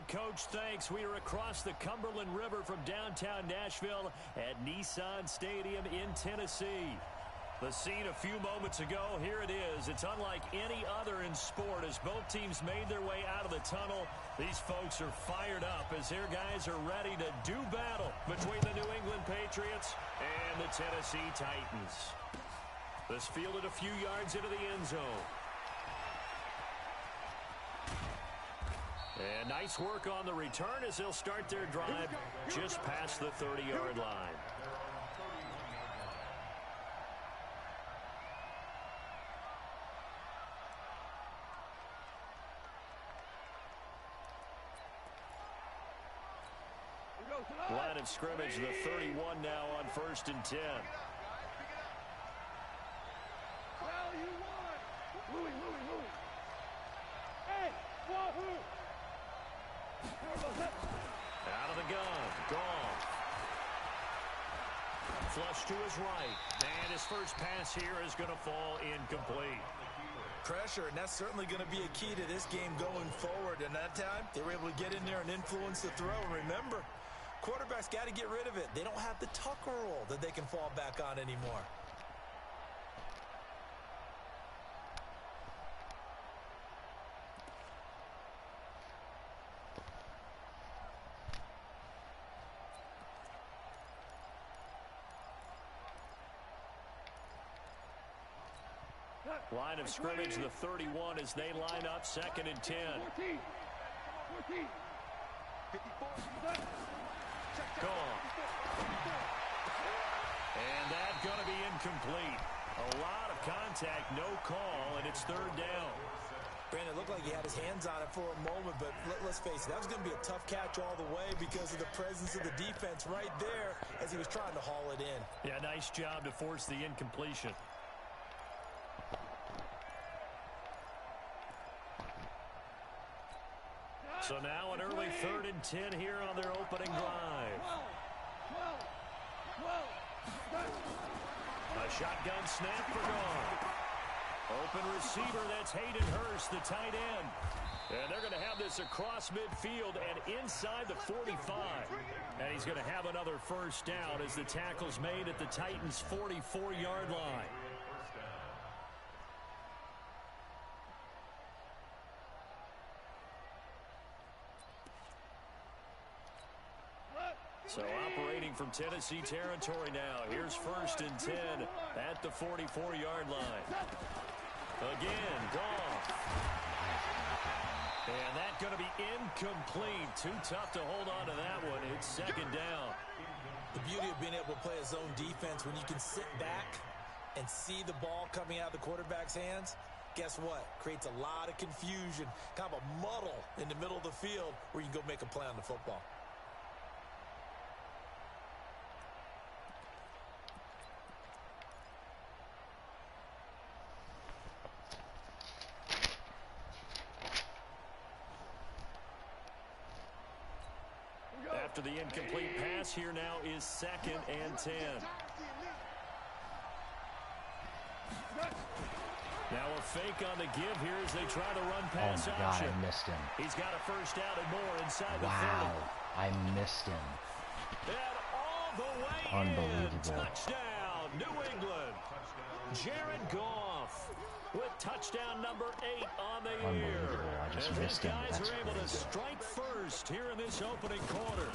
right, Coach, thanks. We are across the Cumberland River from downtown Nashville at Nissan Stadium in Tennessee. The scene a few moments ago, here it is. It's unlike any other in sport as both teams made their way out of the tunnel. These folks are fired up as their guys are ready to do battle between the New England Patriots and the Tennessee Titans. This fielded a few yards into the end zone. And nice work on the return as they'll start their drive just past the 30-yard line. Line of scrimmage, the 31 now on 1st and 10. Well, you won. Louie. Hey, wahoo! Out of the gun, Goff. Flush to his right. And his first pass here is going to fall incomplete. Pressure, and that's certainly going to be a key to this game going forward. And that time, they were able to get in there and influence the throw. And remember, quarterbacks got to get rid of it. They don't have the tuck roll that they can fall back on anymore. Line of scrimmage, the 31 as they line up 2nd and 10. 14. Gone. And that's going to be incomplete. A lot of contact, no call, and it's 3rd down. Brandon, it looked like he had his hands on it for a moment, but let's face it, that was going to be a tough catch all the way because of the presence of the defense right there as he was trying to haul it in. Yeah, nice job to force the incompletion. So now an early 3rd and 10 here on their opening drive. A shotgun snap for Goff. Open receiver, that's Hayden Hurst, the tight end. And they're going to have this across midfield and inside the 45. And he's going to have another first down as the tackle's made at the Titans' 44-yard line. So operating from Tennessee territory now. Here's 1st and 10 at the 44-yard line. Again, Goff. And that's going to be incomplete. Too tough to hold on to that one. It's 2nd down. The beauty of being able to play a zone defense when you can sit back and see the ball coming out of the quarterback's hands, guess what? Creates a lot of confusion, kind of a muddle in the middle of the field where you can go make a play on the football. After the incomplete pass, here now is 2nd and 10. Now a fake on the give here as they try to run pass option. Oh, my God, I missed him. He's got a first down and more inside the 30. Wow, I missed him. And all the way Unbelievable. in. Touchdown, New England. Jared Goff with touchdown number 8 on the year. I just as missed these him. guys That's are able to crazy. strike first here in this opening quarter.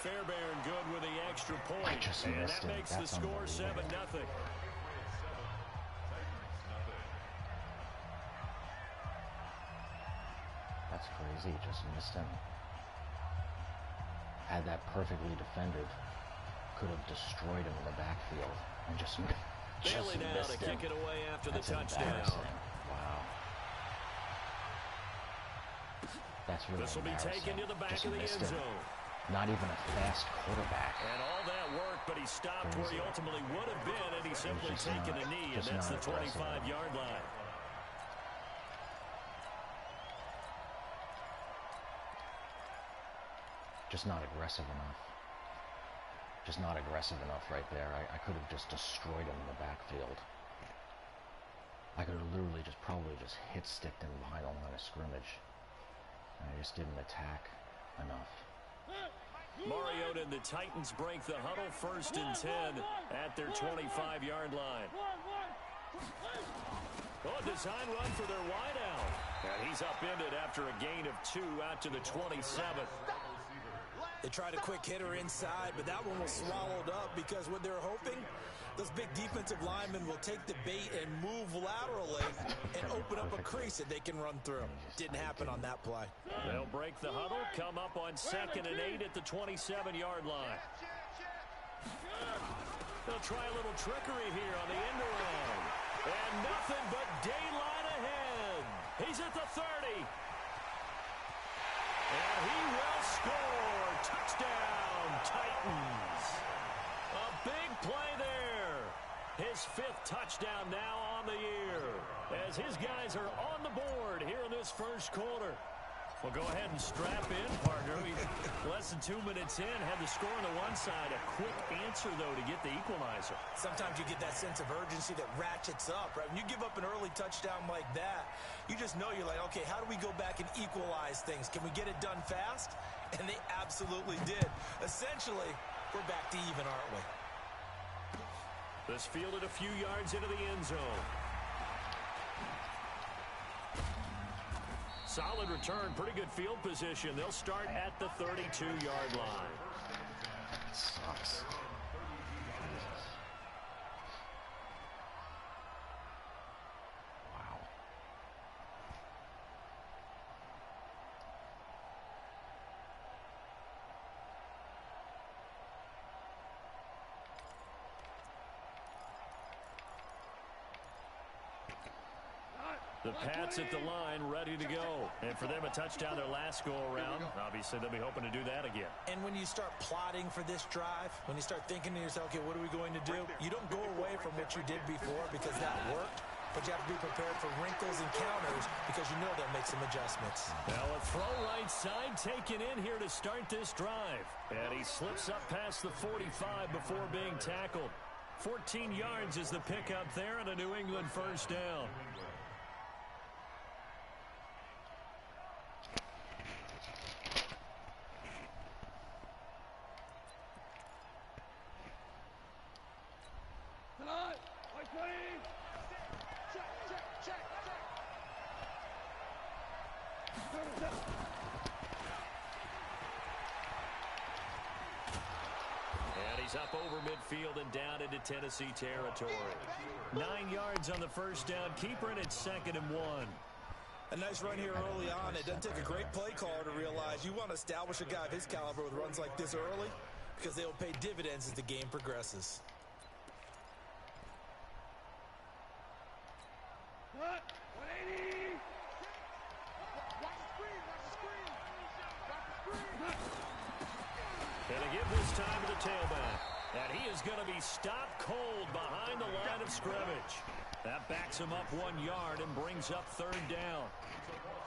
Fairbairn good with the extra point. I just and missed that him. makes That's the score 7-0. That's crazy. Just missed him. Had that perfectly defended, could have destroyed him in the backfield and just Bailey now missed to him. kick it away after That's the touchdown. embarrassing. Wow. That's really This will be embarrassing. taken to the back Just of the missed end him. zone. Not even a fast quarterback. And all that work, but he stopped Crazy. where he ultimately would have been, and he's simply just taken not- a knee, and just that's the not aggressive. 25-yard line. Just not aggressive enough. Just not aggressive enough right there. I could have just destroyed him in the backfield. I could have literally just probably just hit-sticked him behind the line of scrimmage. I just didn't attack enough. Mariota and the Titans break the huddle, 1st and 10 at their 25-yard line. Oh, design run for their wideout. And he's upended after a gain of 2 out to the 27. They tried a quick hitter inside, but that one was swallowed up because what they're hoping, those big defensive linemen will take the bait and move laterally and open up a crease that they can run through. Didn't happen on that play. They'll break the huddle, come up on 2nd and 8 at the 27-yard line. They'll try a little trickery here on the end around. And nothing but daylight ahead. He's at the 30. And he will score. Touchdown, Titans. A big play there. His 5th touchdown now on the year. As his guys are on the board here in this first quarter. Well, go ahead and strap in, partner. Less than 2 minutes in, had the score on the one side. A quick answer, though, to get the equalizer. Sometimes you get that sense of urgency that ratchets up, right? When you give up an early touchdown like that, you just know you're like, okay, how do we go back and equalize things? Can we get it done fast? And they absolutely did. Essentially, we're back to even, aren't we? This fielded a few yards into the end zone. Solid return, pretty good field position. They'll start at the 32-yard line. That sucks. Wow. The Pats at the line, ready to go. And for them, a touchdown their last go-around. Obviously, they'll be hoping to do that again. And when you start plotting for this drive, when you start thinking to yourself, okay, what are we going to do? You don't go away from what you did before because that worked, but you have to be prepared for wrinkles and counters because you know they'll make some adjustments. Now a throw right side taken in here to start this drive. And he slips up past the 45 before being tackled. 14 yards is the pickup there and a New England first down. And he's up over midfield and down into Tennessee territory. 9 yards on the first down. Keeper in at 2nd and 1. A nice run here early on. It doesn't take a great play caller to realize you want to establish a guy of his caliber with runs like this early because they will pay dividends as the game progresses. Cut. 180. And they give this time to the tailback. And he is going to be stopped cold behind the line of scrimmage. That backs him up 1 yard and brings up 3rd down.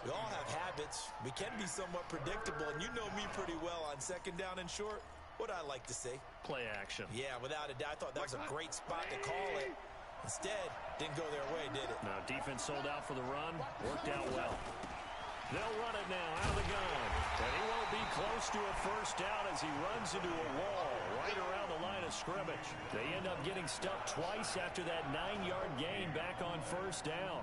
We all have habits. We can be somewhat predictable, and you know me pretty well on 2nd down and short. What I like to say. Play action. Yeah, without a doubt. I thought that was a great spot to call it. Instead, didn't go their way, did it? Now, defense sold out for the run. Worked out well. They'll run it now out of the gun. And he won't be close to a first down as he runs into a wall right around the line of scrimmage. They end up getting stuck twice after that 9-yard gain back on first down.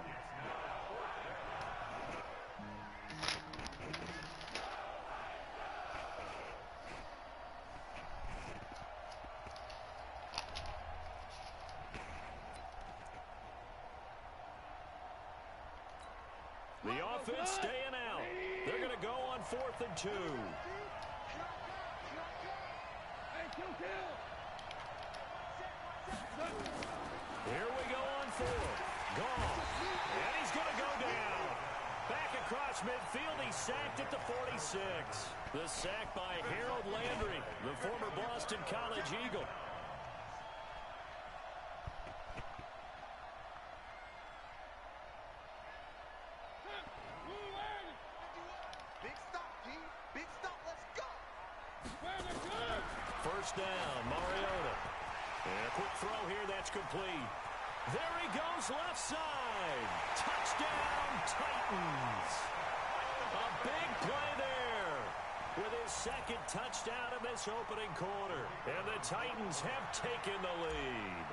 The offense staying out. They're going to go on 4th and 2. Here we go on 4th. Gone. And he's going to go down. Back across midfield. He's sacked at the 46. The sack by Harold Landry, the former Boston College Eagle. First down, Mariota. And a quick throw here, that's complete. There he goes, left side. Touchdown, Titans. A Big play there with his second touchdown of this opening quarter. And the Titans have taken the lead.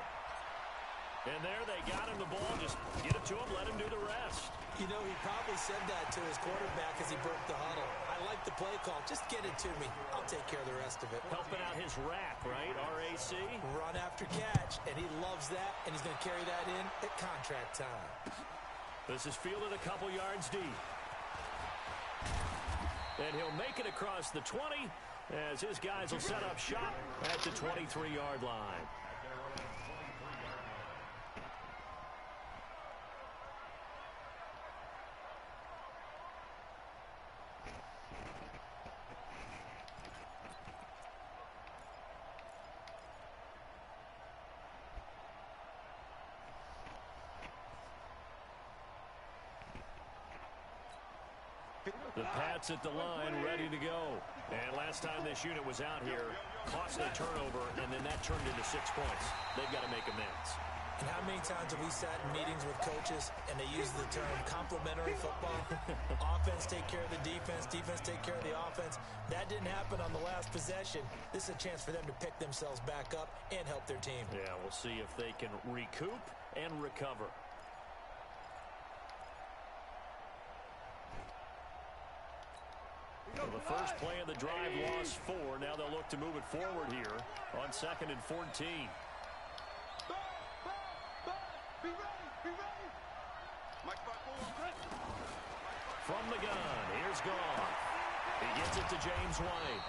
And there they got him the ball. Just get it to him, let him do the rest. You know, he probably said that to his quarterback as he broke the huddle. I like the play call. Just get it to me. I'll take care of the rest of it. Helping out his rack, right? RAC. Run after catch, and he loves that, and he's going to carry that in at contract time. This is fielded a couple yards deep. And he'll make it across the 20 as his guys will set up shop at the 23-yard line. The Pats at the line, ready to go. And last time this unit was out here, costly turnover, and then that turned into 6 points. They've got to make amends. And how many times have we sat in meetings with coaches and they use the term complementary football? Offense take care of the defense, defense take care of the offense. That didn't happen on the last possession. This is a chance for them to pick themselves back up and help their team. Yeah, we'll see if they can recoup and recover. So the first play of the drive lost 4. Now they'll look to move it forward here on 2nd and 14. From the gun, here's Goff. He gets it to James White.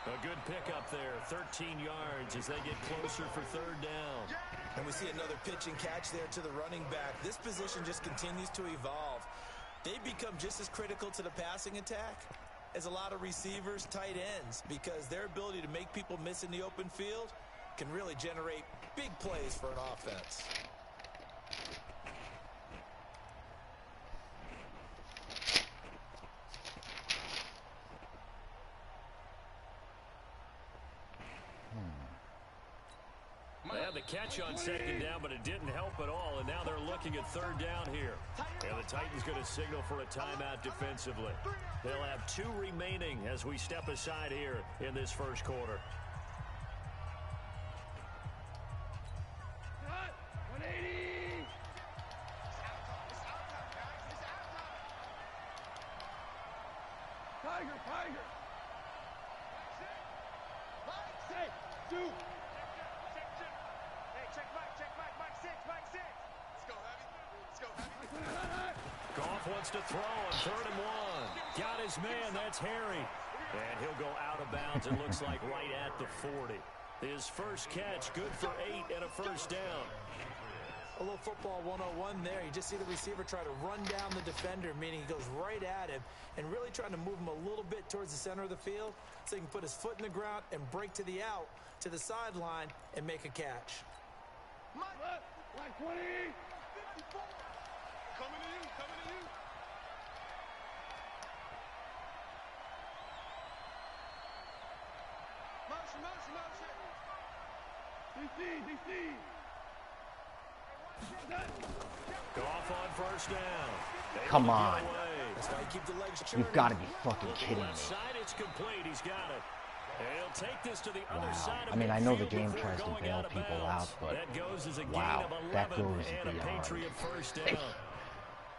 A good pickup there, 13 yards as they get closer for 3rd down. And we see another pitch and catch there to the running back. This position just continues to evolve. They become just as critical to the passing attack as a lot of receivers, tight ends, because their ability to make people miss in the open field can really generate big plays for an offense. They had the catch on 2nd down, but it didn't help at all, and now they're looking at 3rd down here. And the Titans going to signal for a timeout defensively. They'll have 2 remaining as we step aside here in this first quarter. Cut. 180. Tiger, tiger. Say, do. Goff wants to throw on 3rd and 1. Got his man, that's Harry. And he'll go out of bounds, it looks like right at the 40. His first catch, good for 8 and a first down. A little football 101 there. You just see the receiver try to run down the defender, meaning he goes right at him and really trying to move him a little bit towards the center of the field so he can put his foot in the ground and break to the out, to the sideline, and make a catch. Like 20. 54. Coming to you, coming to you. Motion, motion, motion. DC. Goff on 1st down. Come on. That's why you keep the legs churning. You've got to be fucking kidding me. Side, it's complete. He's got it. And he'll take this to the other side of I mean, I know the midfield game before tries to going bail out of people bounds. out, but That goes as a wow, gain of 11 that goes and a beyond. Patriot first down.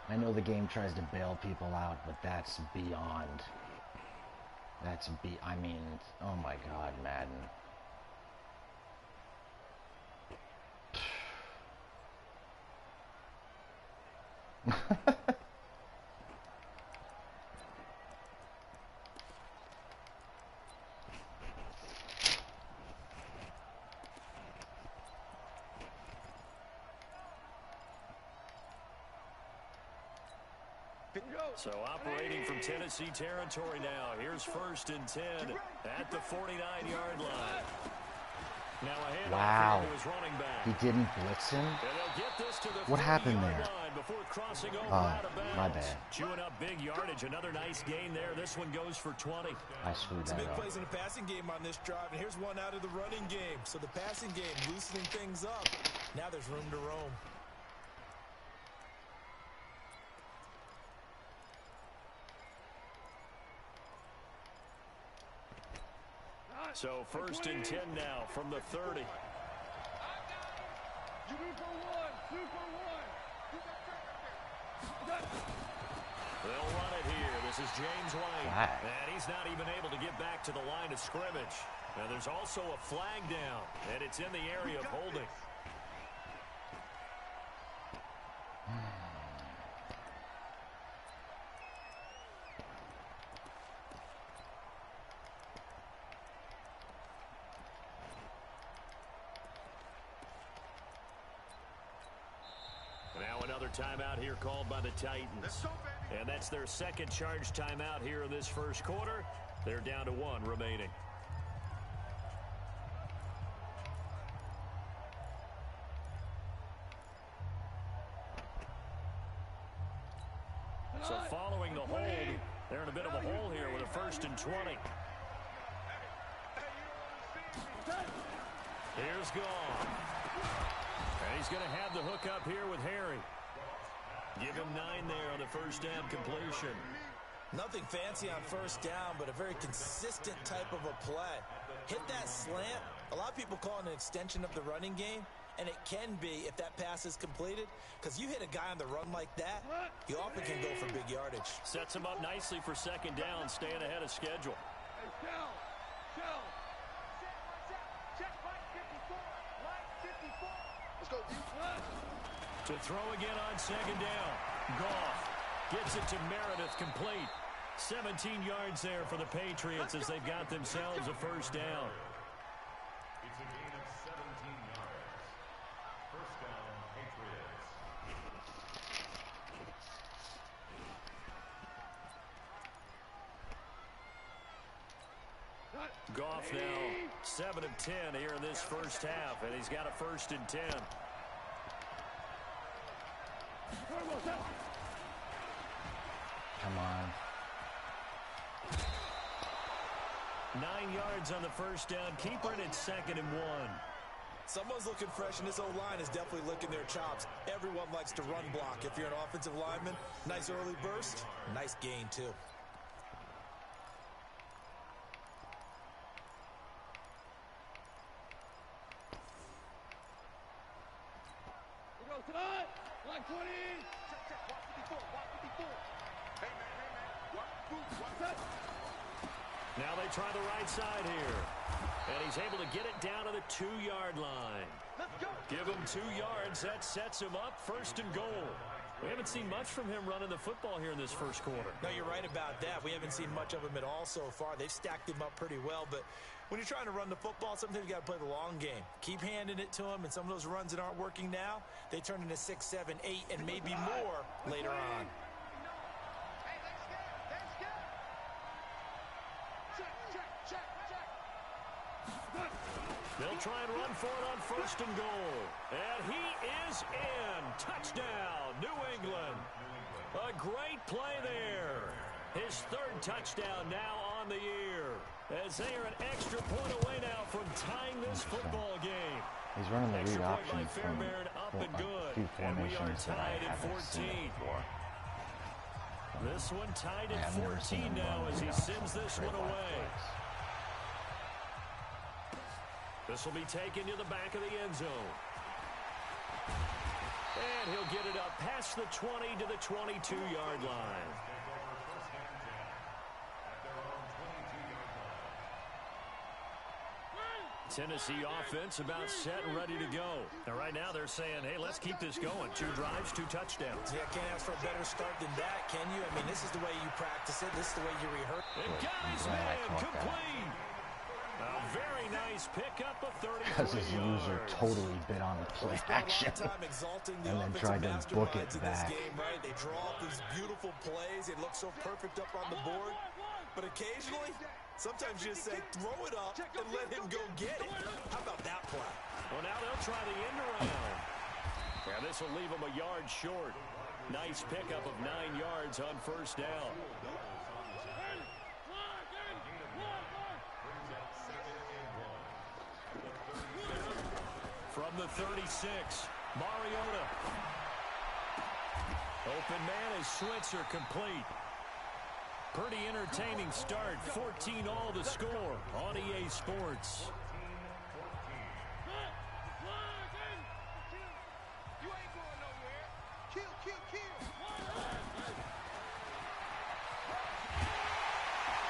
I know the game tries to bail people out, but that's beyond. I mean, oh my God, Madden. So operating from Tennessee territory now. Here's 1st and 10 at the 49-yard line. Now a handoff Wow. to his running back. He didn't blitz him? And they'll get this to the What happened 30-yard there? line before crossing over Oh, out of bounds. my bad. Chewing up big yardage. Another nice gain there. This one goes for 20. I screwed Some that big up. plays in the passing game on this drive, and here's one out of the running game. So the passing game loosening things up. Now there's room to roam. So 1st and 10 now from the 30. You do for one. 2 for 1. They'll run it here. This is James White. And he's not even able to get back to the line of scrimmage. Now there's also a flag down, and it's in the area of holding. Now another timeout here called by the Titans. And that's their second charge timeout here in this first quarter. They're down to 1 remaining. So following the hold, they're in a bit of a hole here with a 1st and 20. Here's Goff. And he's going to have the hook up here with Harry. Give him 9 there on the first down completion. Nothing fancy on first down, but a very consistent type of a play. Hit that slant. A lot of people call it an extension of the running game, and it can be if that pass is completed, because you hit a guy on the run like that, he often can go for big yardage. Sets him up nicely for second down, staying ahead of schedule. Let's go. To throw again on second down. Goff gets it to Meredith, complete. 17 yards there for the Patriots as they've got themselves a first down. It's a gain of 17 yards. First down, Patriots. Goff now 7 of 10 here in this first half, and he's got a 1st and 10. Come on. 9 yards on the first down. Keeper, and it's 2nd and 1. Someone's looking fresh, and this O-line is definitely licking their chops. Everyone likes to run block. If you're an offensive lineman, nice early burst, nice gain, too. We go tonight. Like 20. Check. Walk 54. Hey, man. Walk that. Now they try the right side here. And he's able to get it down to the 2-yard line. Let's go. Give him 2 yards. That sets him up 1st and goal. We haven't seen much from him running the football here in this first quarter. No, you're right about that. We haven't seen much of him at all so far. They've stacked him up pretty well, but when you're trying to run the football, sometimes you got to play the long game. Keep handing it to him, and some of those runs that aren't working now, they turn into 6, 7, 8, and maybe more later on. They'll try and run for it on 1st and goal. And he is in. Touchdown, New England. A great play there. His 3rd touchdown now on the year. As they are an extra point away now from tying this football game. He's running the Extra read point by option from Fairbairn, up and a good. few And we are formations that I tied at haven't seen 14. before. This one tied at I've never seen 14 him now run as he read option sends this straight one line away. plays. This will be taken to the back of the end zone. And he'll get it up past the 20 to the 22-yard line. Tennessee offense about set and ready to go. And right now they're saying, hey, let's keep this going. 2 drives, 2 touchdowns. Yeah, can't ask for a better start than that, can you? I mean, this is the way you practice it. This is the way you rehearse. And got his man complete. A very nice pickup of 33 Because his user totally bit on the play action and then tried to book it back. Game, right? They draw up these beautiful plays. It looks so perfect up on the board. But occasionally, sometimes you just say, throw it up and let him go get it. How about that play? Well, now they'll try the end around. And this will leave him a yard short. Nice pickup of 9 yards on 1st down. From the 36, Mariota. Open man is Switzer, complete. Pretty entertaining start. 14 all to score on EA Sports.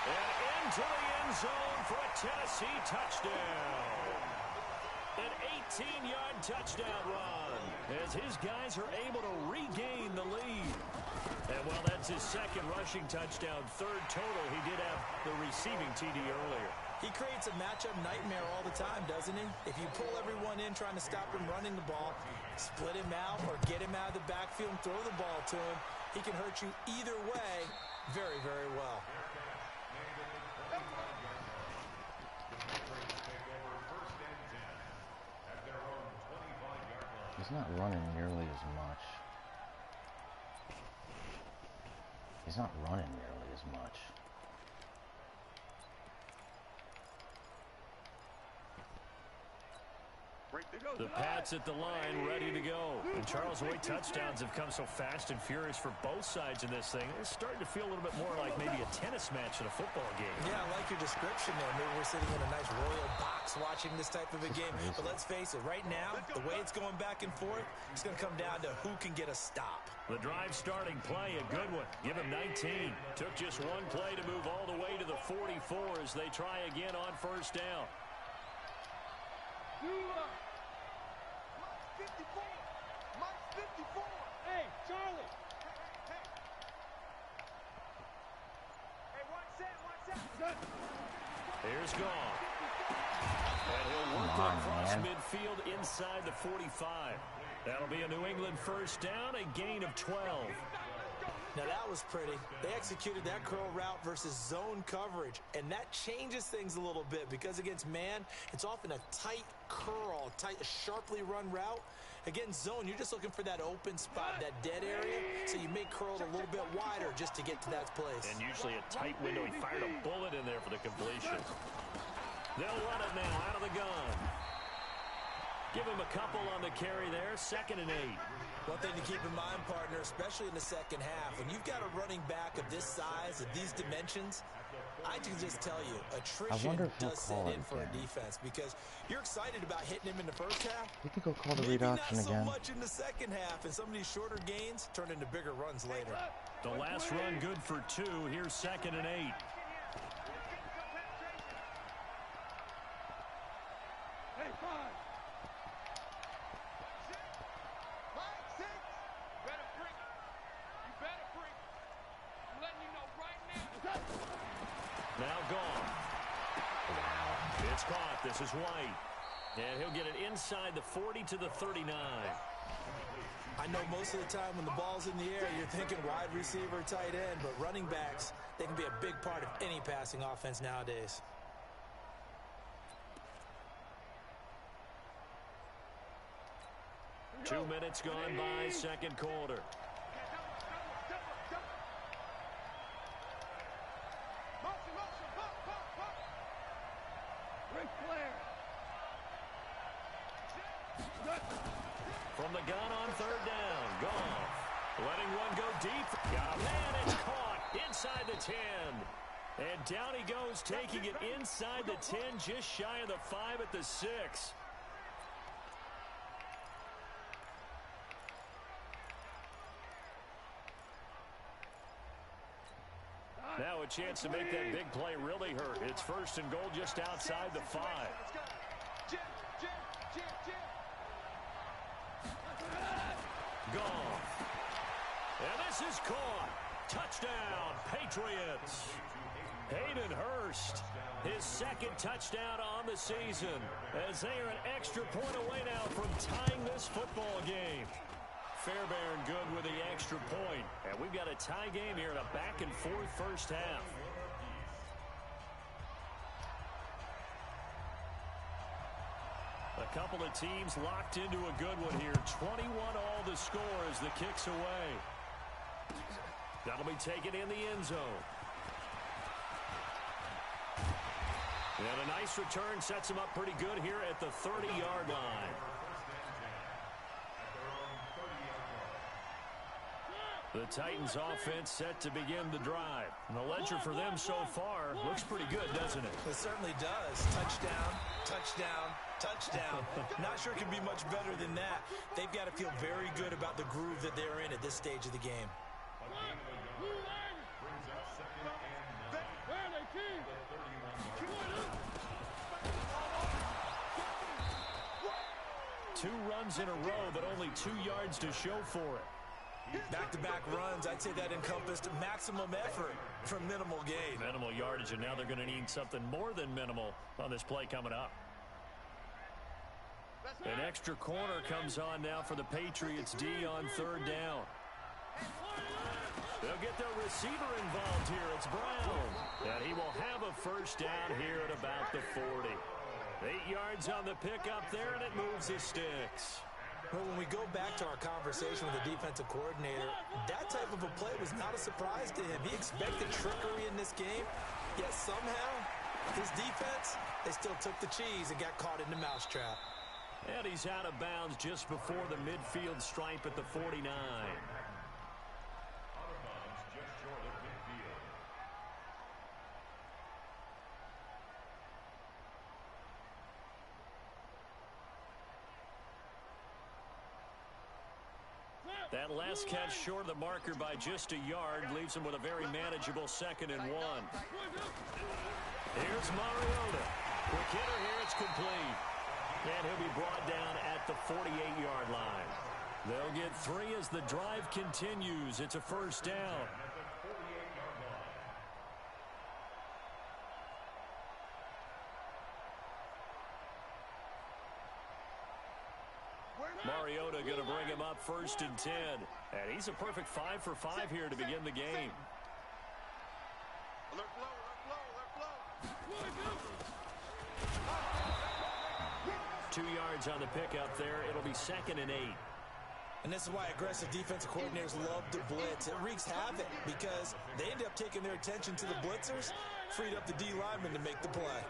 And into the end zone for a Tennessee touchdown. An 18-yard touchdown run as his guys are able to regain the lead. And while that's his second rushing touchdown, third total, he did have the receiving TD earlier. He creates a matchup nightmare all the time, doesn't he? If you pull everyone in trying to stop him running the ball, split him out or get him out of the backfield and throw the ball to him, he can hurt you either way very, very well. He's not running nearly as much. He's not running nearly as much. The Pats at the line, ready to go. And Charles, White touchdowns have come so fast and furious for both sides in this thing. It's starting to feel a little bit more like maybe a tennis match in a football game. Yeah, I like your description there. Maybe we're sitting in a nice royal box watching this type of a game. But let's face it, right now, the way it's going back and forth, it's going to come down to who can get a stop. The drive starting play, a good one. Give him 19. Took just one play to move all the way to the 44 as they try again on first down. 54. Mike 54. Hey, Charlie. Hey, watch that. Here's Goff. And he'll work across midfield inside the 45. That'll be a New England first down, a gain of 12. Now that was pretty. They executed that curl route versus zone coverage, and that changes things a little bit because against man, it's often a tight curl, sharply run route. Against zone, you're just looking for that open spot, that dead area, so you may curl it a little bit wider just to get to that place. And usually a tight window. He fired a bullet in there for the completion. They'll run it now out of the gun. Give him a couple on the carry there, 2nd and 8. One thing to keep in mind, partner, especially in the second half, when you've got a running back of this size, of these dimensions, I can just tell you, attrition does set in for a defense because you're excited about hitting him in the first half. You think he'll call the read option again? Maybe not so much in the second half, and some of these shorter gains turn into bigger runs later. The last run good for 2. Here's 2nd and 8. Hey, 5. Now gone. Wow. It's caught. This is White. And he'll get it inside the 40 to the 39. I know most of the time when the ball's in the air, you're thinking wide receiver, tight end, but running backs, they can be a big part of any passing offense nowadays. Two minutes gone by, second quarter. From the gun on third down, Goff. Letting one go deep. Yeah, man, it's caught inside the 10. And down he goes, taking it inside the 10, just shy of the 5 at the 6. Now a chance to make that big play really hurt. It's 1st and goal just outside the 5. Goff. And this is caught. Touchdown, Patriots. Hayden Hurst, his 2nd touchdown on the season, as they are an extra point away now from tying this football game. Fairbairn good with the extra point. And we've got a tie game here in a back-and-forth first half. A couple of teams locked into a good one here. 21 all the score as the kick's away. That'll be taken in the end zone. And a nice return sets him up pretty good here at the 30-yard line. The Titans offense set to begin the drive. And the ledger for them so far looks pretty good, doesn't it? It certainly does. Touchdown, touchdown, touchdown. Not sure it can be much better than that. They've got to feel very good about the groove that they're in at this stage of the game. Brings up second and 9. 2 runs in a row, but only 2 yards to show for it. Back-to-back runs, I'd say that encompassed maximum effort from minimal gain. Minimal yardage, and now they're going to need something more than minimal on this play coming up. An extra corner comes on now for the Patriots D on 3rd down. They'll get their receiver involved here. It's Brown. And he will have a first down here at about the 40. 8 yards on the pickup there, and it moves the sticks. Well, when we go back to our conversation with the defensive coordinator, that type of a play was not a surprise to him. He expected trickery in this game, yet somehow his defense, they still took the cheese and got caught in the mousetrap. And he's out of bounds just before the midfield stripe at the 49. That last catch short of the marker by just a yard leaves him with a very manageable 2nd and 1. Here's Mariota. Quick hitter here, it's complete. And he'll be brought down at the 48-yard line. They'll get 3 as the drive continues. It's a first down. Mariota going to bring him up 1st and 10. And he's a perfect 5 for 5 here to begin the game. Alert flow, alert flow, alert flow. 2 yards on the pickup there. It'll be 2nd and 8. And this is why aggressive defensive coordinators love to blitz. It wreaks havoc because they end up taking their attention to the blitzers, freed up the D lineman to make the play.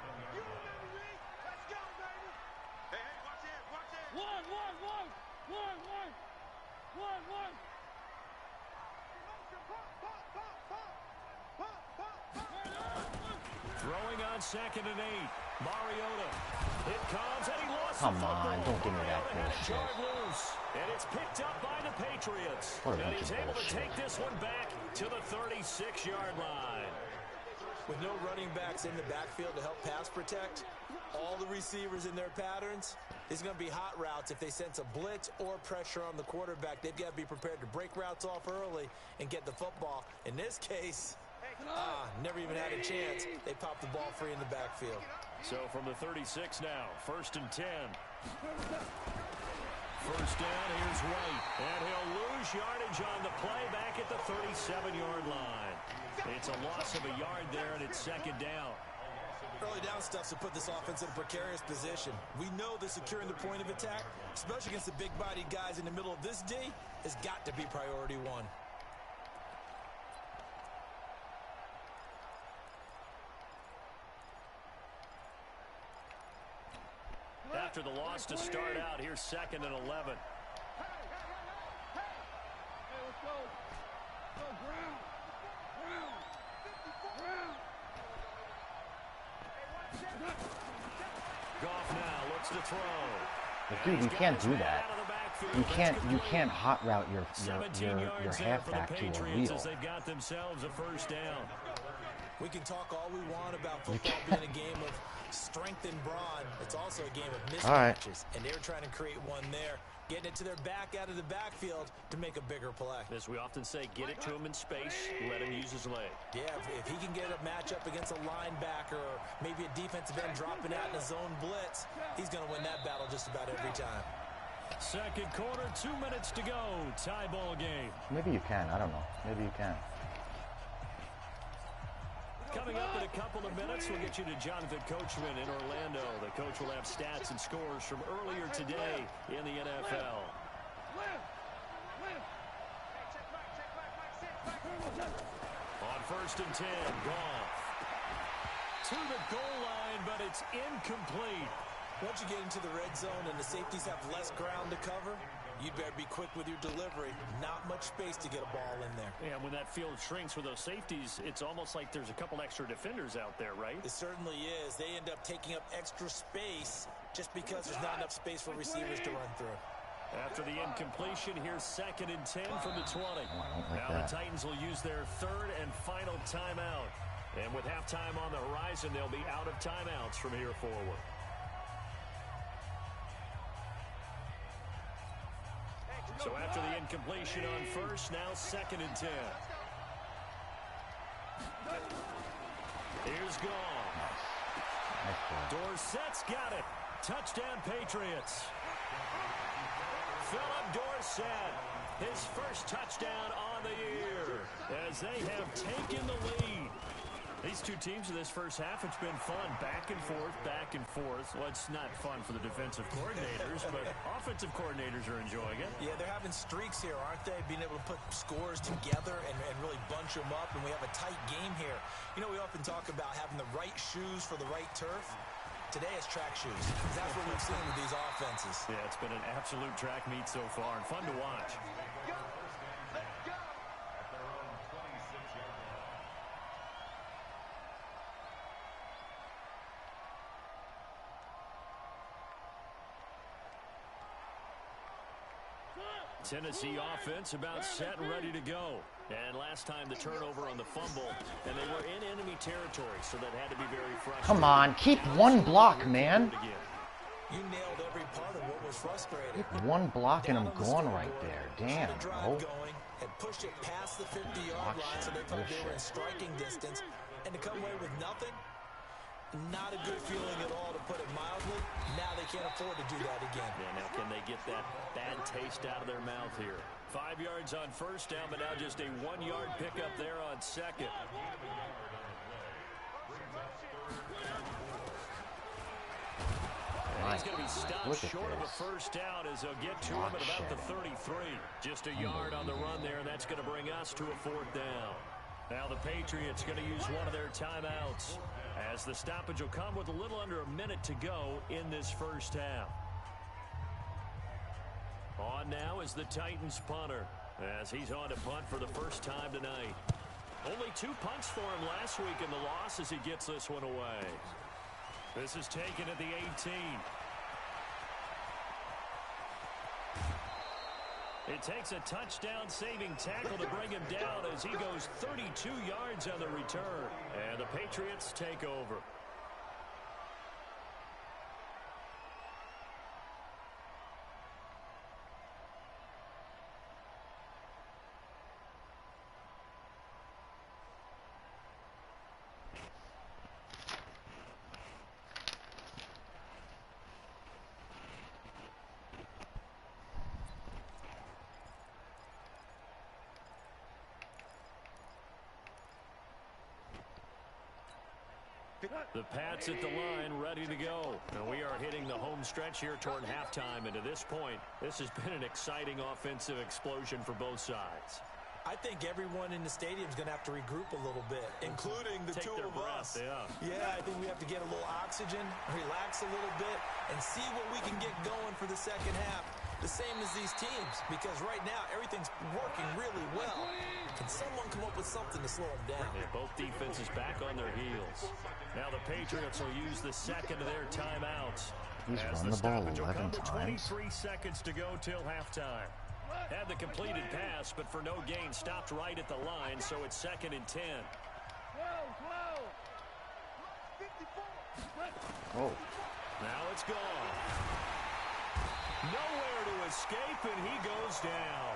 Throwing on 2nd and 8. Mariota. It comes, and he lost Come the football. on, don't give me that And it's bullshit. jarred loose. And it's picked up by the Patriots. What a And bunch he's of able to bullshit. take this one back to the 36-yard line. With no running backs in the backfield to help pass protect, all the receivers in their patterns, it's going to be hot routes. If they sense a blitz or pressure on the quarterback, they've got to be prepared to break routes off early and get the football. In this case, never even had a chance. They popped the ball free in the backfield. So from the 36 now, 1st and 10. First down, here's White. And he'll lose yardage on the play back at the 37-yard line. It's a loss of a yard there, and it's 2nd down. Early down stuff to put this offense in a precarious position. We know that securing the point of attack, especially against the big-bodied guys in the middle of this D, has got to be priority 1. After the loss to start out, here's 2nd and 11. Hey, let's go. Go, Brown. Goff now looks to throw. But dude, you can't do that. You can't hot route your halfback to a wheel. As they've got themselves a first down. We can talk all we want about football being a game of strength and brawn. It's also a game of mismatches, and they're trying to create one there, getting it to their back out of the backfield to make a bigger play. As we often say, get it to him in space, let him use his leg. Yeah, if he can get a matchup against a linebacker or maybe a defensive end dropping out in a zone blitz, he's going to win that battle just about every time. 2nd quarter, 2 minutes to go. Tie ball game. Maybe you can. I don't know. Maybe you can. Coming up in a couple of minutes, we'll get you to Jonathan Coachman in Orlando. The coach will have stats and scores from earlier today in the NFL. On 1st and 10, Goff. To the goal line, but it's incomplete. Once you get into the red zone and the safeties have less ground to cover, you'd better be quick with your delivery. Not much space to get a ball in there. Yeah, when that field shrinks with those safeties, it's almost like there's a couple extra defenders out there, right? It certainly is. They end up taking up extra space just because there's not enough space for receivers to run through. After the incompletion, here's 2nd and 10 from the 20. Now the Titans will use their 3rd and final timeout. And with halftime on the horizon, they'll be out of timeouts from here forward. So after the incompletion on first, now 2nd and 10. Here's Gall. Dorsett's got it. Touchdown, Patriots. Philip Dorsett, his first touchdown on the year as they have taken the lead. These two teams in this first half, it's been fun. Back and forth, back and forth. Well, it's not fun for the defensive coordinators, but offensive coordinators are enjoying it. Yeah, they're having streaks here, aren't they? Being able to put scores together and really bunch them up, and we have a tight game here. You know, we often talk about having the right shoes for the right turf. Today is track shoes. That's what we've seen with these offenses. Yeah, it's been an absolute track meet so far and fun to watch. Tennessee offense about set and ready to go. And last time the turnover on the fumble, and they were in enemy territory, so that had to be very frustrating. Come on, keep one block, man. You nailed every part of what was frustrating. Keep one block and I'm gone right there. Damn, bro. And pushed it past the 50-yard line, so they thought they were in striking distance. And to come away with nothing, not a good feeling at all, to put it mildly. Now they can't afford to do that again. Yeah, now can they get that bad taste out of their mouth here? 5 yards on first down, but now just a 1-yard pickup there on 2nd. And he's going to be stopped short of a first down as they'll get to him at about the 33. Just a yard on the run there, and that's going to bring us to a 4th down. Now the Patriots going to use one of their timeouts, as the stoppage will come with a little under a minute to go in this first half. On now is the Titans punter, as he's on to punt for the first time tonight. Only 2 punts for him last week in the loss as he gets this one away. This is taken at the 18. It takes a touchdown-saving tackle to bring him down as he goes 32 yards on the return. And the Patriots take over. The Pats at the line, ready to go. And we are hitting the home stretch here toward halftime. And to this point, this has been an exciting offensive explosion for both sides. I think everyone in the stadium is going to have to regroup a little bit, including the two of us. Yeah, I think we have to get a little oxygen, relax a little bit, and see what we can get going for the second half. The same as these teams, because right now everything's working really well. Can someone come up with something to slow them down? Yeah, both defenses back on their heels. Now the Patriots will use the second of their timeouts. He's run the ball 11 times. 23 seconds to go till halftime. Had the completed pass, but for no gain, stopped right at the line, so it's 2nd and 10. Oh. Now it's gone. Nowhere to escape, and he goes down.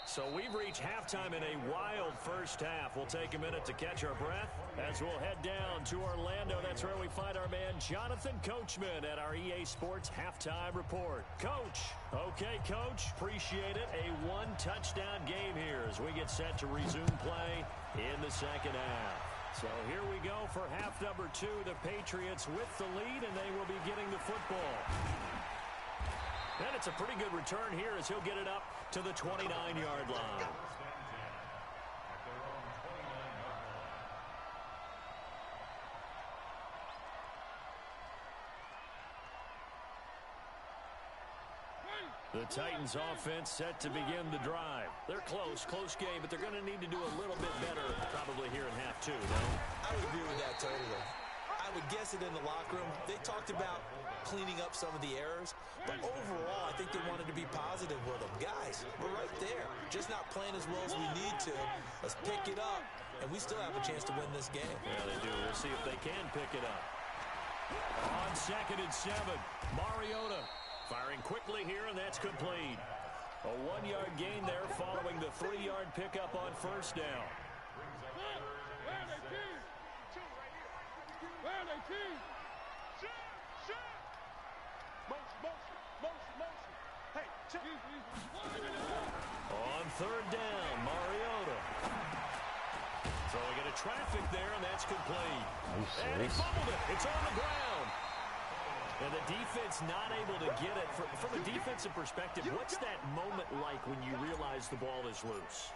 So we've reached halftime in a wild first half. We'll take a minute to catch our breath as we'll head down to Orlando. That's where we find our man Jonathan Coachman at our EA Sports Halftime Report. Coach. Okay, Coach. Appreciate it. A one-touchdown game here as we get set to resume play in the second half. So here we go for half number 2. The Patriots with the lead, and they will be getting the football. And it's a pretty good return here as he'll get it up to the 29-yard line. The Titans offense set to begin the drive. They're close game, but they're going to need to do a little bit better probably here in half two, no? I would agree with that totally. I would guess it in the locker room. They talked about cleaning up some of the errors, but overall, I think they wanted to be positive with them. Guys, we're right there. Just not playing as well as we need to. Let's pick it up, and we still have a chance to win this game. Yeah, they do. We'll see if they can pick it up. On 2nd and 7, Mariota firing quickly here, and that's complete. A 1-yard gain there following the 3-yard pickup on first down. On 3rd down, Mariota. Throwing into traffic there, and that's complete. Are you And he serious? fumbled it. It's on the ground. And the defense not able to get it. From a defensive perspective, what's that moment like when you realize the ball is loose?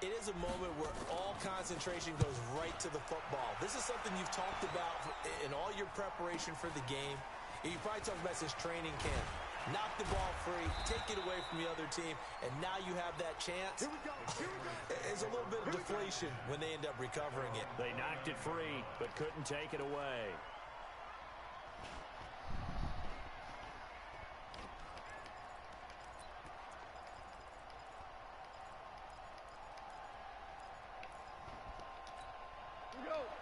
It is a moment where all concentration goes right to the football. This is something you've talked about in all your preparation for the game. You probably talked about this training camp. Knock the ball free, take it away from the other team, and now you have that chance. There's a little bit of deflation when they end up recovering it. They knocked it free, but couldn't take it away.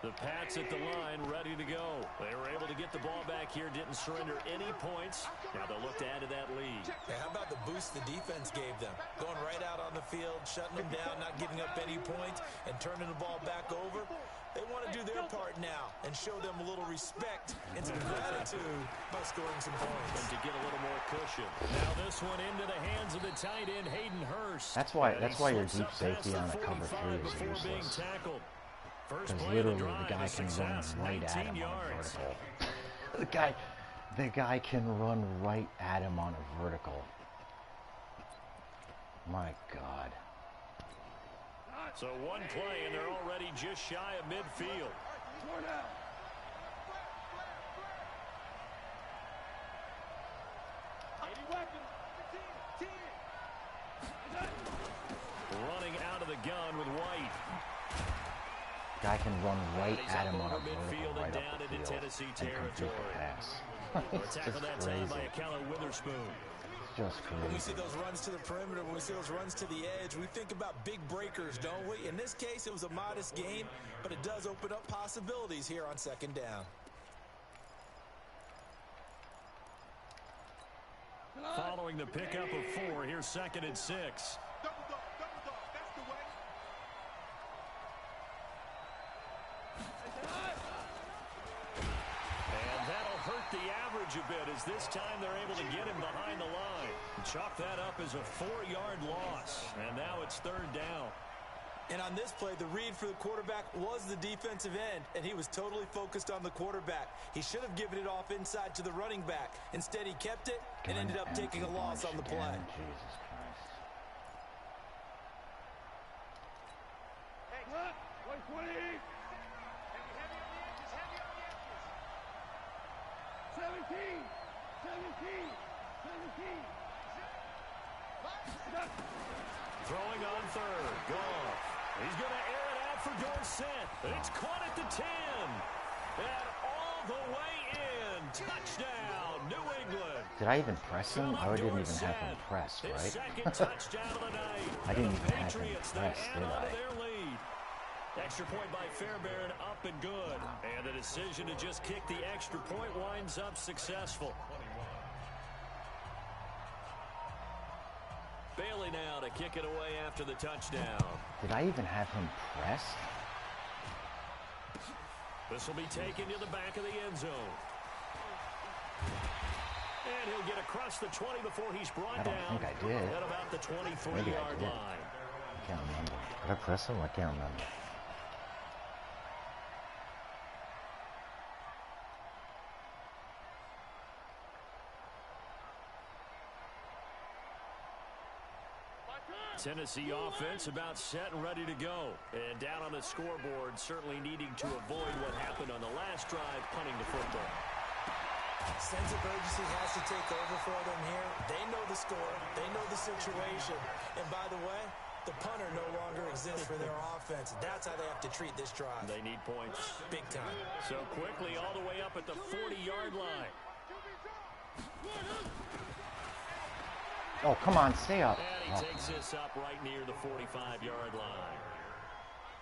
The Pats at the line, ready to go. They were able to get the ball back here, didn't surrender any points. Now they'll look to add to that lead. Hey, how about the boost the defense gave them? Going right out on the field, shutting them down, not giving up any points, and turning the ball back over. They want to do their part now and show them a little respect and some gratitude by scoring some points. And to get a little more cushion. Now this one into the hands of the tight end, Hayden Hurst. That's why your deep safety on a cover 3 is useless. Because literally the guy can run right at him on a vertical. the guy can run right at him on a vertical. My God. So one play and they're already just shy of midfield. Running out of the gun with White. Guy can run right at him on a vertical, midfield right and up down the into field, Tennessee and complete territory. the pass. It's Tackle that just time crazy. by Akella Witherspoon. It's just When we see crazy. those runs to the perimeter, when we see those runs to the edge, we think about big breakers, don't we? In this case, it was a modest gain, but it does open up possibilities here on 2nd down. Following the pickup of 4, here's 2nd and 6. Double dog, that's the way. And that'll hurt the average a bit as this time they're able to get him behind the line. Chalk that up as a 4-yard loss. And now it's 3rd down. And on this play, the read for the quarterback was the defensive end, and he was totally focused on the quarterback. He should have given it off inside to the running back. Instead, he kept it and ended up taking a loss on the play. Jesus Christ. Hey, 120. 17. Throwing on 3rd. Goff. He's going to air it out for Dorsett. It's caught at the 10. And all the way in. Touchdown, New England. Did I even press him? I didn't even have him pressed, His right? second touchdown of the night. I didn't even The have him Patriots, they pressed, add did on to I? their lead. Extra point by Fairbairn, up and good. And the decision to just kick the extra point winds up successful. Bailey now to kick it away after the touchdown. Did I even have him pressed? This will be taken to the back of the end zone. And he'll get across the 20 before he's brought I don't down think I did. at about the Maybe I 23-yard did. line. I can't remember. Did I press him? I can't remember. Tennessee offense about set and ready to go. And down on the scoreboard, certainly needing to avoid what happened on the last drive, punting the football. Sense of urgency has to take over for them here. They know the score. They know the situation. And by the way, the punter no longer exists for their offense. That's how they have to treat this drive. They need points. Big time. So quickly all the way up at the 40-yard line. Oh, come on, stay up. And he takes this up right near the 45-yard line.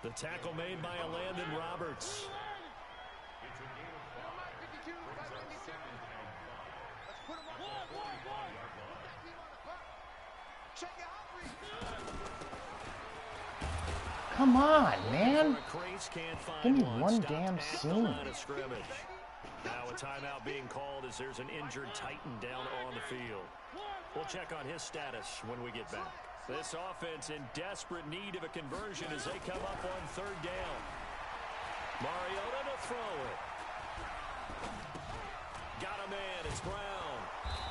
The tackle made by Landon Roberts. Come on, man. Give me one damn scene. Now a timeout being called as there's an injured Titan down on the field. We'll check on his status when we get back. This offense in desperate need of a conversion as they come up on third down. Mariota to throw it. Got a man. It's Brown.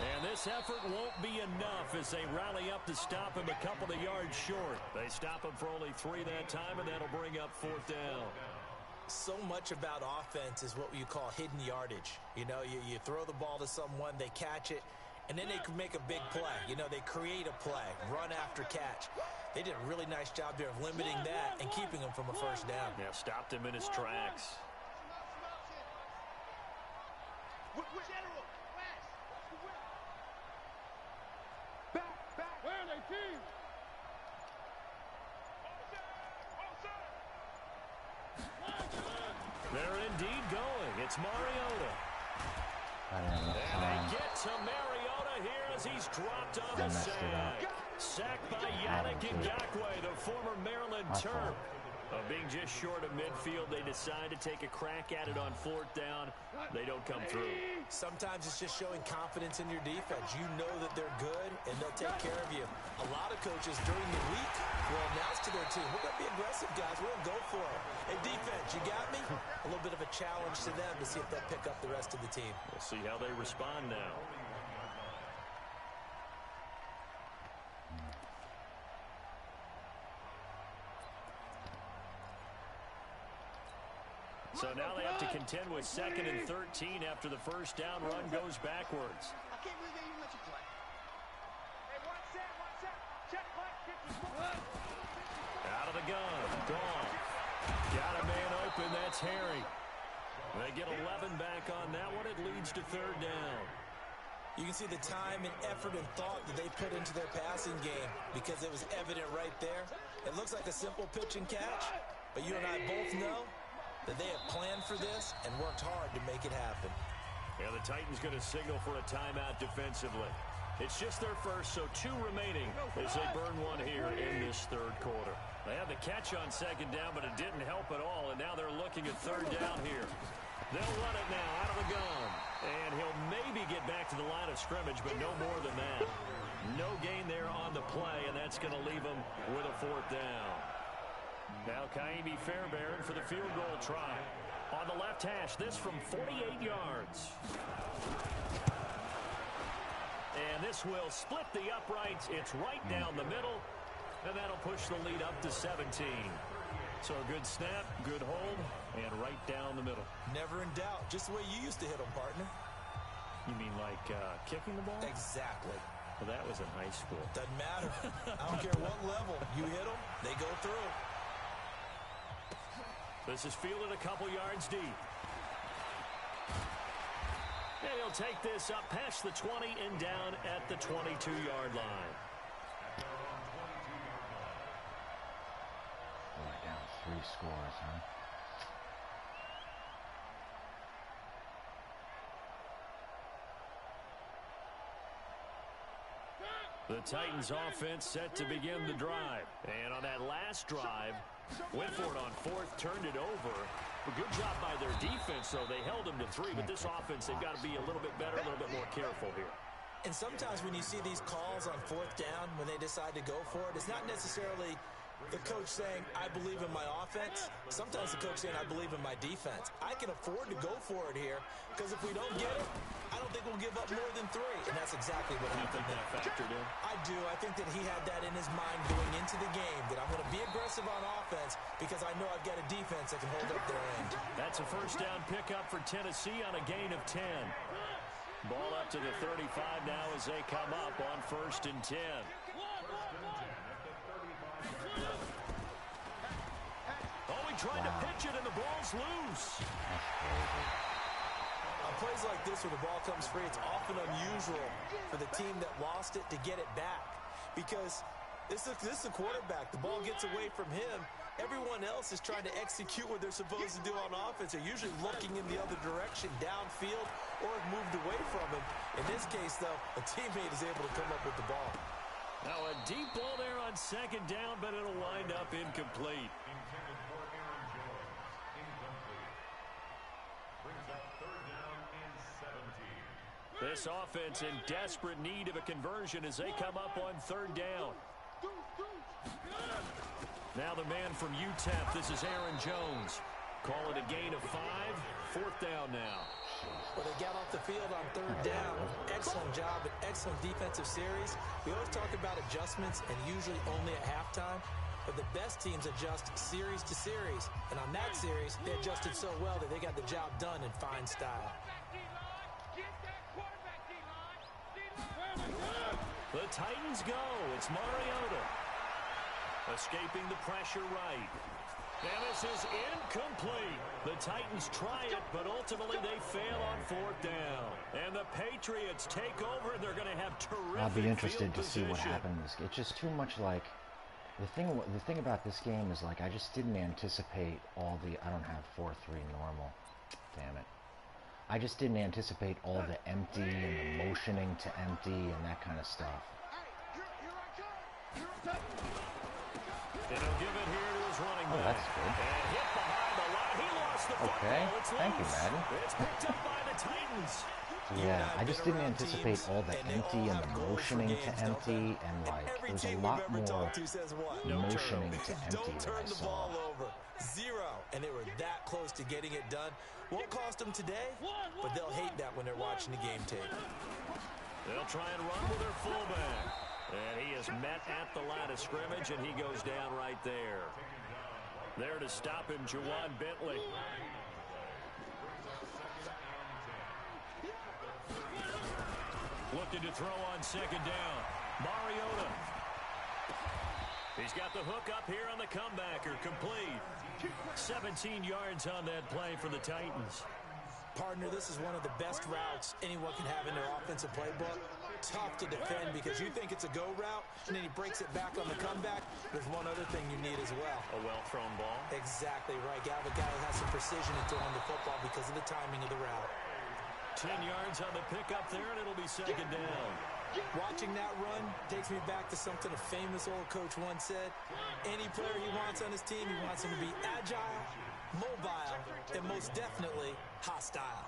And this effort won't be enough as they rally up to stop him a couple of yards short. They stop him for only 3 that time, and that'll bring up fourth down. So much about offense is what you call hidden yardage. You know, you throw the ball to someone, they catch it, and then they can make a big play. You know, they create a play, run after catch. They did a really nice job there of limiting that and keeping him from a first down. Yeah, stopped him in his tracks. Where are they, team? They're indeed going. It's Mariota. And they get to Mariota here as he's dropped on the sack. Sacked by Yannick Ngakoue, the former Maryland Terp. Being just short of midfield, they decide to take a crack at it on fourth down. They don't come through. Sometimes it's just showing confidence in your defense. You know that they're good, and they'll take care of you. A lot of coaches during the week will announce to their team, we're going to be aggressive, guys. We're going to go for it. Hey, defense, you got me? A little bit of a challenge to them to see if they'll pick up the rest of the team. We'll see how they respond now. So now they have to contend with 2nd and 13 after the first down run goes backwards. I can't believe they even let you play. Hey, one set. Check, Mike. Out of the gun. Gone. Got a man open. That's Harry. They get 11 back on that one. It leads to third down. You can see the time and effort and thought that they put into their passing game because it was evident right there. It looks like a simple pitch and catch, but you and I both know that they have planned for this and worked hard to make it happen. Yeah, the Titans going to signal for a timeout defensively. It's just their first, so 2 remaining as they burn one here in this third quarter. They had the catch on second down, but it didn't help at all, and now they're looking at third down here. They'll run it now out of the gun, and he'll maybe get back to the line of scrimmage, but no more than that. No gain there on the play, and that's going to leave them with a fourth down. Now Kaimi Fairbairn for the field goal try. On the left hash, this from 48 yards. And this will split the uprights. It's right down the middle, and that'll push the lead up to 17. So a good snap, good hold, and right down the middle. Never in doubt. Just the way you used to hit them, partner. You mean like kicking the ball? Exactly. Well, that was in high school. Doesn't matter. I don't care what level. You hit them, they go through. This is fielded a couple yards deep. And he'll take this up past the 20 and down at the 22-yard line. We're down 3 scores, huh? The Titans offense set to begin the drive. And on that last drive, went for it on fourth, turned it over. A good job by their defense, though. They held them to 3, but this offense, they've got to be a little bit better, a little bit more careful here. And sometimes when you see these calls on fourth down, when they decide to go for it, it's not necessarily The coach saying, I believe in my offense. Sometimes the coach saying, I believe in my defense. I can afford to go for it here because if we don't get it, I don't think we'll give up more than 3. And that's exactly what happened. You think that factored in? I do. I think that he had that in his mind going into the game, that I'm going to be aggressive on offense because I know I've got a defense that can hold up their end. That's a first down pickup for Tennessee on a gain of 10. Ball up to the 35 now as they come up on 1st and 10. Oh, he tried to pitch it and the ball's loose. On plays like this where the ball comes free, it's often unusual for the team that lost it to get it back because this is a quarterback. The ball gets away from him. Everyone else is trying to execute what they're supposed to do on offense. They're usually looking in the other direction, downfield, or have moved away from him. In this case, though, a teammate is able to come up with the ball. Now a deep ball there on 2nd down, but it'll wind up incomplete. Intended for Aaron Jones. Incomplete. Brings up 3rd down and 17. This offense in desperate need of a conversion as they come up on 3rd down. Now the man from UTEP, this is Aaron Jones. Call it a gain of 5, 4th down now. Well, they got off the field on 3rd down. Excellent job, an excellent defensive series. We always talk about adjustments and usually only at halftime. But the best teams adjust series to series. And on that series, they adjusted so well that they got the job done in fine style. The Titans go. It's Mariota. Escaping the pressure right. And this is incomplete. The Titans try it, but ultimately they fail on 4th down. And the Patriots take over, and they're going to have terrific I'll be interested to position. see what happens. It's just too much like... The thing about this game is, like, I just didn't anticipate all the... I don't have 4-3 normal. Damn it. I just didn't anticipate all the empty and the motioning to empty and that kind of stuff. And he'll give it here to his running back. Oh, that's good. And hit behind the line. He lost the football. Okay. It's Thank you, loose. Madden. It's picked up by the Titans. Yeah, I just didn't anticipate all the empty and the motioning to empty and, like, there's a lot more motioning to empty than I saw. Zero, and they were that close to getting it done. Won't cost them today, but they'll hate that when they're watching the game tape. They'll try and run with their fullback. And he is met at the line of scrimmage, and he goes down right there. There to stop him, Juwan Bentley. Looking to throw on 2nd down. Mariota. He's got the hook up here on the comebacker. Complete. 17 yards on that play for the Titans. Partner, this is one of the best routes anyone can have in their offensive playbook. Tough to defend because you think it's a go route, and then he breaks it back on the comeback. There's one other thing you need as well. A well-thrown ball. Exactly right. You have a guy that has some precision in throwing the football because of the timing of the route. 10 yards on the pickup there, and it'll be 2nd down. Watching that run takes me back to something a famous old coach once said. Any player he wants on his team, he wants him to be agile, mobile, and most definitely hostile.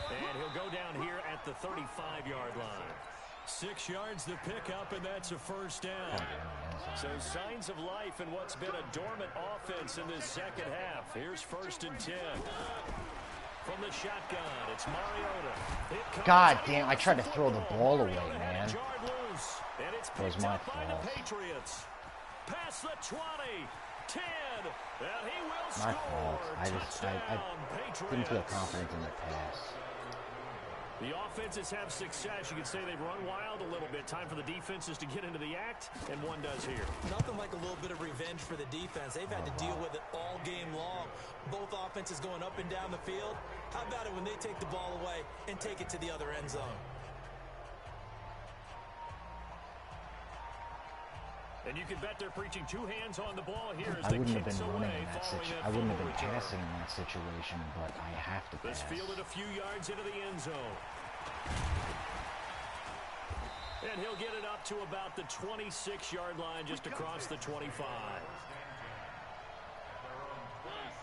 And he'll go down here at the 35-yard line. 6 yards to pick up, and that's a first down. So signs of life in what's been a dormant offense in this second half. Here's 1st and 10. From the shotgun, it's Mariota. God damn, I tried to throw the ball away, man. And it's It was picked my up by the fault. Patriots. Past the 20, 10, and he will My score. fault. I didn't feel confident in the pass. The offenses have success. You could say they've run wild a little bit. Time for the defenses to get into the act, and one does here. Nothing like a little bit of revenge for the defense. They've had to deal with it all game long. Both offenses going up and down the field. How about it when they take the ball away and take it to the other end zone? And you can bet they're preaching 2 hands on the ball here as I the wouldn't have kicks been away running in that following situation. that I wouldn't have fumble been return. passing in that situation, but I have to This pass. fielded a few yards into the end zone. And he'll get it up to about the 26-yard line just across the 25.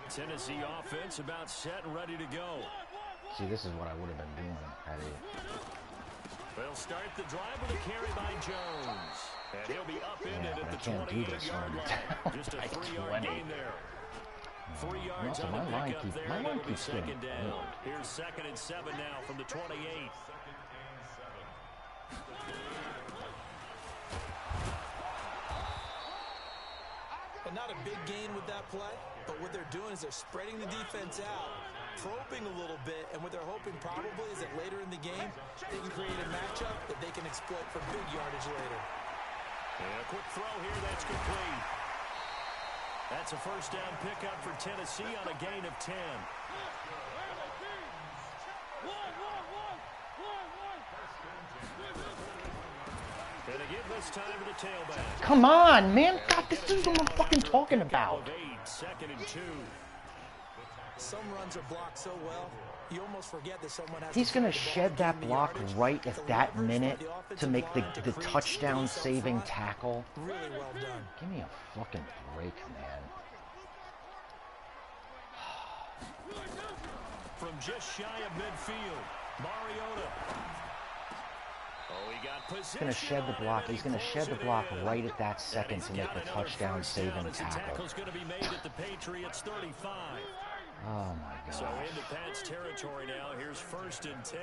Tennessee offense about set and ready to go. See, this is what I would have been doing had he They'll start the drive with a carry by Jones. And he'll be upended at the 28-yard line. Just a 3-yard gain there. 3 yards on the pickup there, and it'll be second down. Here's 2nd and 7 now from the 28. And not a big gain with that play, but what they're doing is they're spreading the defense out, probing a little bit, and what they're hoping probably is that later in the game, they can create a matchup that they can exploit for big yardage later. And a quick throw here, that's complete. That's a first down pickup for Tennessee on a gain of 10. And again this time to the tailback. Come on, man. God, this is what I'm fucking talking about. 2nd and 2. Some runs are blocked so well, you almost forget that someone has He's going to shed that block right at that minute to make the touchdown-saving tackle. Really well done. Give me a fucking break, man. From just shy of midfield, Mariota. Oh, he got position. He's going to shed the block. He's going to shed the block right at that second to make the touchdown-saving tackle. Tackle's going to be made at the Patriots 35. Oh, my God. So into Pat's territory now. Here's 1st and 10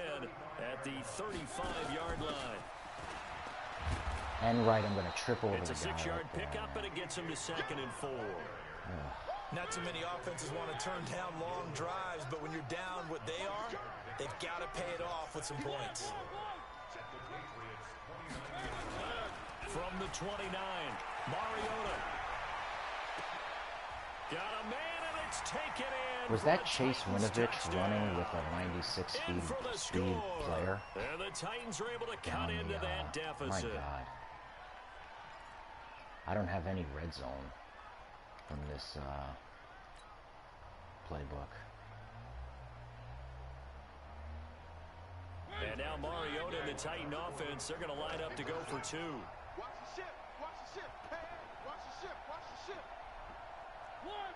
at the 35-yard line. And right, I'm going to trip over the guy. It's a 6-yard pickup, and it gets him to 2nd and 4. Not too many offenses want to turn down long drives, but when you're down what they are, they've got to pay it off with some points. From the 29, Mariota. Got a man, and it's taken in. Was that Chase Winovich running with a 96-speed player? And the Titans are able to cut into that deficit. My God. I don't have any red zone from this playbook. And now Mariota and the Titan offense, they're going to line up to go for 2. Watch the ship. Watch the ship. Hey, watch the ship. Watch the ship. One.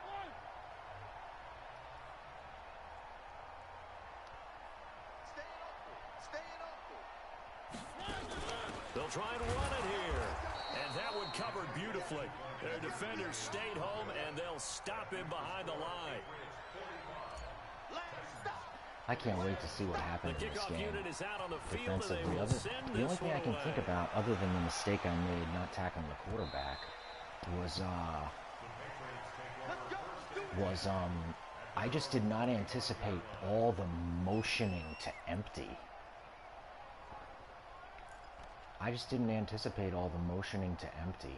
Stay in open. They'll try and run it here. And that one covered beautifully. Their defenders stayed home, and they'll stop him behind the line. I can't wait to see what happens in this game. Unit is out on the field, Defensively, the only thing I can think about, other than the mistake I made not tackling the quarterback, was I just did not anticipate all the motioning to empty. I just didn't anticipate all the motioning to empty.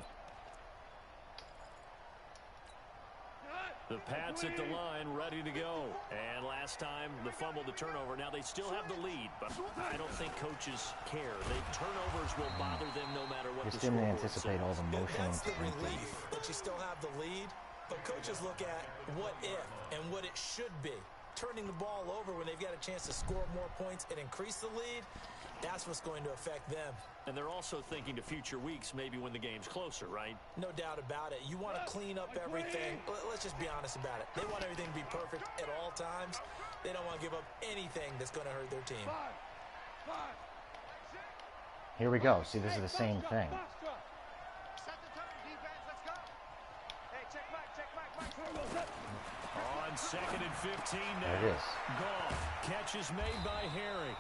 The Pats at the line, ready to go. And last time, the fumble, the turnover. Now, they still have the lead, but I don't think coaches care. Turnovers will bother them no matter what the score is. Just didn't anticipate all the motion. That's the relief that you still have the lead, but coaches look at what if and what it should be. Turning the ball over when they've got a chance to score more points and increase the lead, that's what's going to affect them. And they're also thinking to future weeks, maybe when the game's closer, right? No doubt about it. You want to clean up everything. Let's just be honest about it. They want everything to be perfect at all times. They don't want to give up anything that's going to hurt their team. Here we go. See, this is the same thing. On 2nd and 15 now. There it is. Goff. Catch is made by Harry.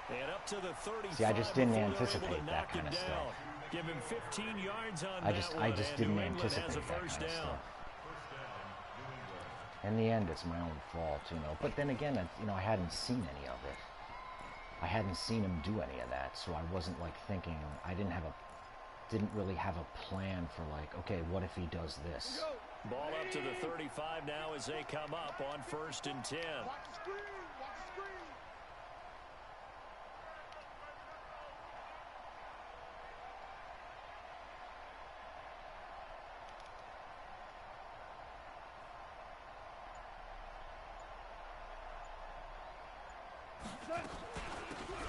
And up to the 35. See, I just didn't anticipate that kind of stuff. Give him 15 yards on I just didn't anticipate that kind of stuff. In the end, it's my own fault, you know. But then again, you know, I hadn't seen any of it. I hadn't seen him do any of that, so I wasn't like thinking. I didn't really have a plan for like, okay, what if he does this? Ball up to the 35 now as they come up on 1st and 10.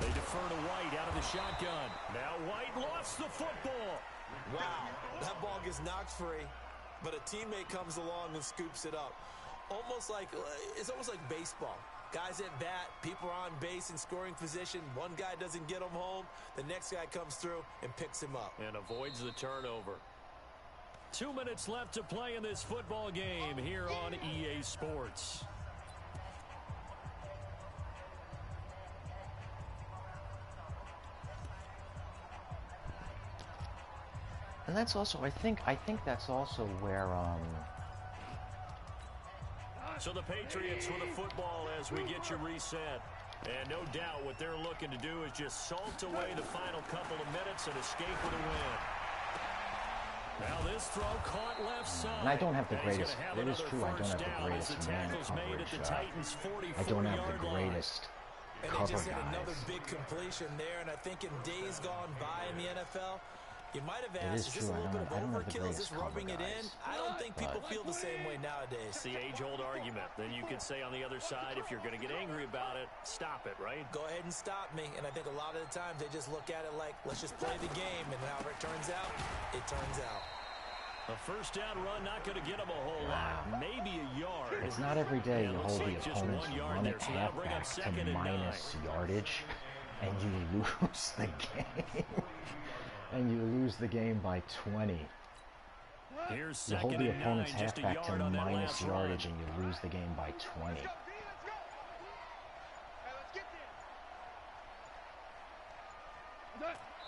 They defer to White out of the shotgun. Now White lost the football. Wow, that ball gets knocked free, but a teammate comes along and scoops it up. It's almost like baseball. Guys at bat, people are on base in scoring position. One guy doesn't get him home. The next guy comes through and picks him up. And avoids the turnover. 2 minutes left to play in this football game here on EA Sports. And that's also, I think that's also where, So the Patriots with a football as we get you reset. And no doubt what they're looking to do is just salt away the final couple of minutes and escape with a win. Now this throw caught left side. And I don't have the greatest, it is true, I don't have the greatest man coverage. I don't have the greatest cover And they just had guys. another big completion there, and I think in days gone by in the NFL, you might have asked, is this a little bit of overkill? Is this rubbing it in? I don't think people feel the same way nowadays. It's the age-old argument. Then you could say on the other side, if you're going to get angry about it, stop it, right? Go ahead and stop me. And I think a lot of the times they just look at it like, let's just play the game, and however it turns out, it turns out. A first down run, not going to get him a whole lot. Maybe a yard. It's not every day you hold the just opponent's 1 yard run there, at so that'll bring up halfback second to and 9. minus yardage, and you lose the game. And you lose the game by 20. Here's You hold second the and opponent's 9, just a halfback to yard on that minus last yardage, run. and you lose the game by 20.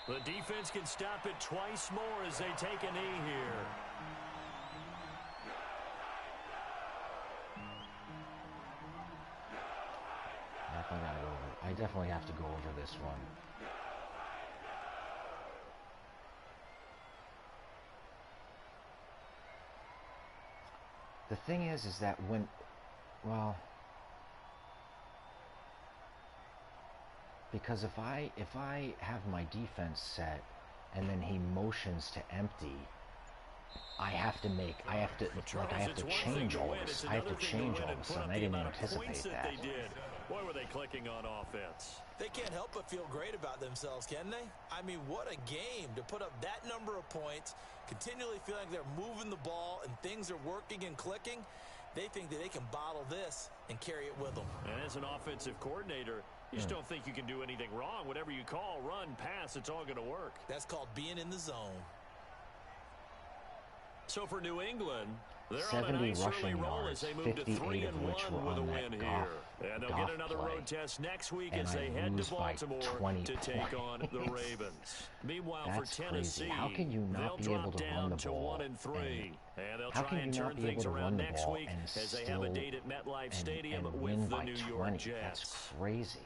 The defense can stop it twice more as they take a knee here. I definitely have to go over this one. The thing is that when, well, because if I have my defense set and then he motions to empty, I have to change all of this. I have to change all of a sudden. I didn't anticipate that. Boy, were they clicking on offense. They can't help but feel great about themselves, can they? I mean, what a game to put up that number of points, continually feeling like they're moving the ball and things are working and clicking. They think that they can bottle this and carry it with them. And as an offensive coordinator, you just don't think you can do anything wrong. Whatever you call, run, pass, it's all going to work. That's called being in the zone. So for New England, they're 70 on a nice early rushing roll yards, as they move to 58 of which 3-1 were with a on win that here. And they'll get another play. road test next week And as they I head to lose by Baltimore 20 to take on the points. Ravens. Meanwhile, That's for Tennessee, crazy. How can you not they'll be able drop to run down the to ball 1-3. And they'll how try can and you not turn be able things to around run the next ball week and as they have a date at MetLife Stadium and with win the by New 20? York Jets. That's crazy.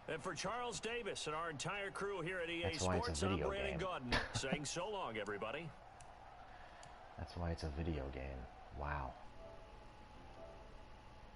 And for Charles Davis and our entire crew here at EA That's why it's a Sports, I'm video Brandon game. Gaudin saying so long, everybody. That's why it's a video game. Wow.